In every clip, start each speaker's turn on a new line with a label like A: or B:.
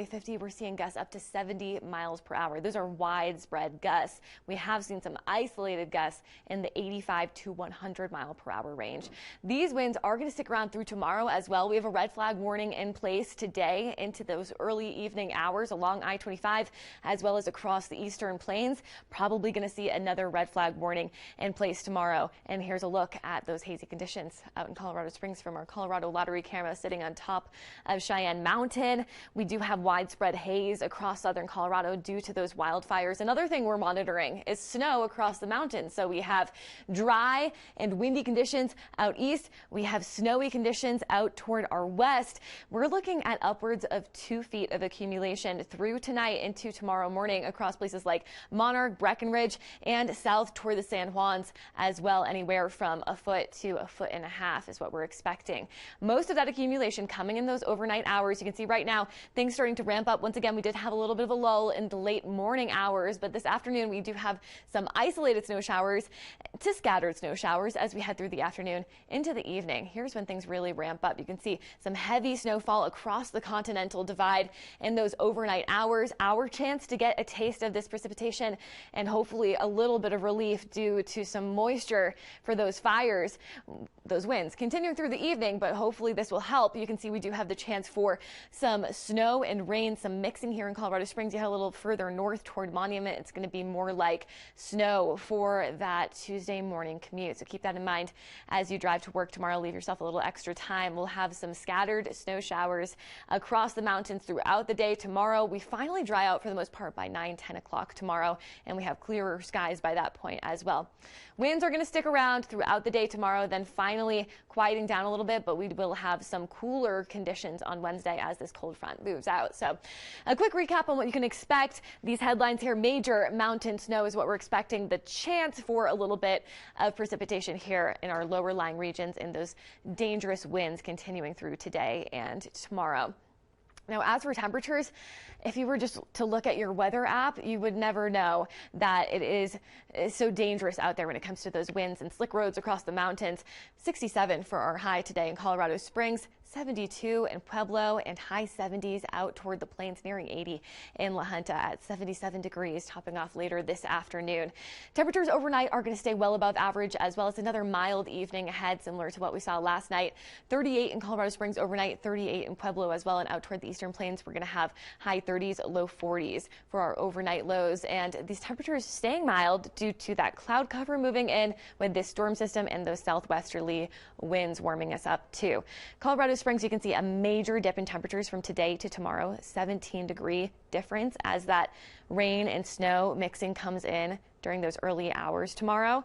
A: 50, we're seeing gusts up to 70 miles per hour. Those are widespread gusts. We have seen some isolated gusts in the 85 to 100 mile per hour range. These winds are going to stick around through tomorrow as well. We have a red flag warning in place today into those early evening hours along I-25 as well as across the eastern plains. Probably going to see another red flag warning in place tomorrow. And here's a look at those hazy conditions out in Colorado Springs from our Colorado Lottery camera sitting on top of Cheyenne Mountain. We do have widespread haze across southern Colorado due to those wildfires. Another thing we're monitoring is snow across the mountains. So we have dry and windy conditions out east. We have snowy conditions out toward our west. We're looking at upwards of 2 feet of accumulation through tonight into tomorrow morning across places like Monarch, Breckenridge, and south toward the San Juans as well. Anywhere from a foot to a foot and a half is what we're expecting. Most of that accumulation coming in those overnight hours. You can see right now things starting to ramp up. Once again, we did have a little bit of a lull in the late morning hours, but this afternoon we do have some isolated snow showers to scattered snow showers as we head through the afternoon into the evening. Here's when things really ramp up. You can see some heavy snowfall across the Continental Divide in those overnight hours. Our chance to get a taste of this precipitation and hopefully a little bit of relief due to some moisture for those fires, those winds continuing through the evening, but hopefully this will help. You can see we do have the chance for some snow and rain, some mixing here in Colorado Springs. You head a little further north toward Monument. It's going to be more like snow for that Tuesday morning commute. So keep that in mind as you drive to work tomorrow. Leave yourself a little extra time. We'll have some scattered snow showers across the mountains throughout the day tomorrow. We finally dry out for the most part by 9-10 o'clock tomorrow, and we have clearer skies by that point as well. Winds are going to stick around throughout the day tomorrow, then finally quieting down a little bit, but we will have some cooler conditions on Wednesday as this cold front moves out. So a quick recap on what you can expect. These headlines here: major mountain snow is what we're expecting. The chance for a little bit of precipitation here in our lower lying regions, and those dangerous winds continuing through today and tomorrow. Now, as for temperatures, if you were just to look at your weather app, you would never know that it is so dangerous out there when it comes to those winds and slick roads across the mountains. 67 for our high today in Colorado Springs, 72 in Pueblo, and high 70s out toward the plains, nearing 80 in La Junta at 77 degrees, topping off later this afternoon. Temperatures overnight are going to stay well above average, as well as another mild evening ahead, similar to what we saw last night. 38 in Colorado Springs overnight, 38 in Pueblo as well, and out toward the eastern plains, we're going to have high 30s, low 40s for our overnight lows. And these temperatures staying mild due to that cloud cover moving in with this storm system and those southwesterly winds warming us up too. Colorado Springs, you can see a major dip in temperatures from today to tomorrow, 17-degree difference as that rain and snow mixing comes in during those early hours tomorrow.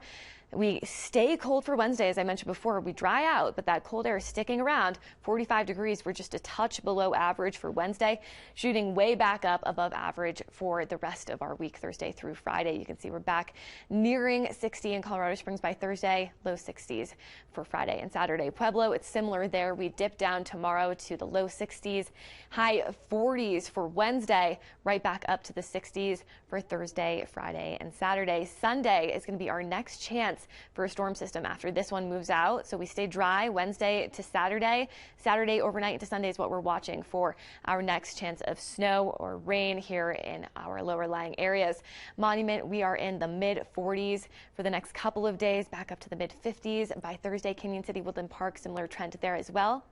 A: We stay cold for Wednesday, as I mentioned before. We dry out, but that cold air is sticking around. 45 degrees. We're just a touch below average for Wednesday, shooting way back up above average for the rest of our week, Thursday through Friday. You can see we're back nearing 60 in Colorado Springs by Thursday, low 60s for Friday and Saturday. Pueblo, it's similar there. We dip down tomorrow to the low 60s, high 40s for Wednesday, right back up to the 60s for Thursday, Friday, and Saturday. Sunday is going to be our next chance for a storm system after this one moves out. So we stay dry Wednesday to Saturday. Saturday overnight into Sunday is what we're watching for our next chance of snow or rain here in our lower lying areas. Monument, we are in the mid 40s for the next couple of days, back up to the mid 50s by Thursday. Canyon City, Woodland Park, similar trend there as well.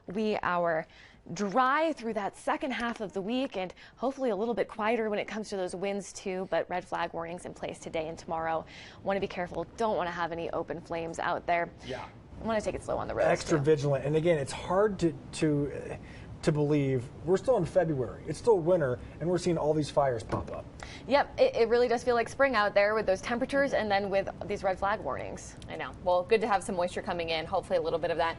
A: We are dry through that second half of the week and hopefully a little bit quieter when it comes to those winds too, but red flag warnings in place today and tomorrow. Want to be careful. Don't want to have any open flames out there.
B: Yeah.
A: I want to take it slow on the roads.
B: Extra vigilant. And again, it's hard to believe we're still in February. It's still winter, and we're seeing all these fires pop up.
A: Yep, it really does feel like spring out there with those temperatures and then with these red flag warnings.
C: I know. Well, good to have some moisture coming in. Hopefully a little bit of that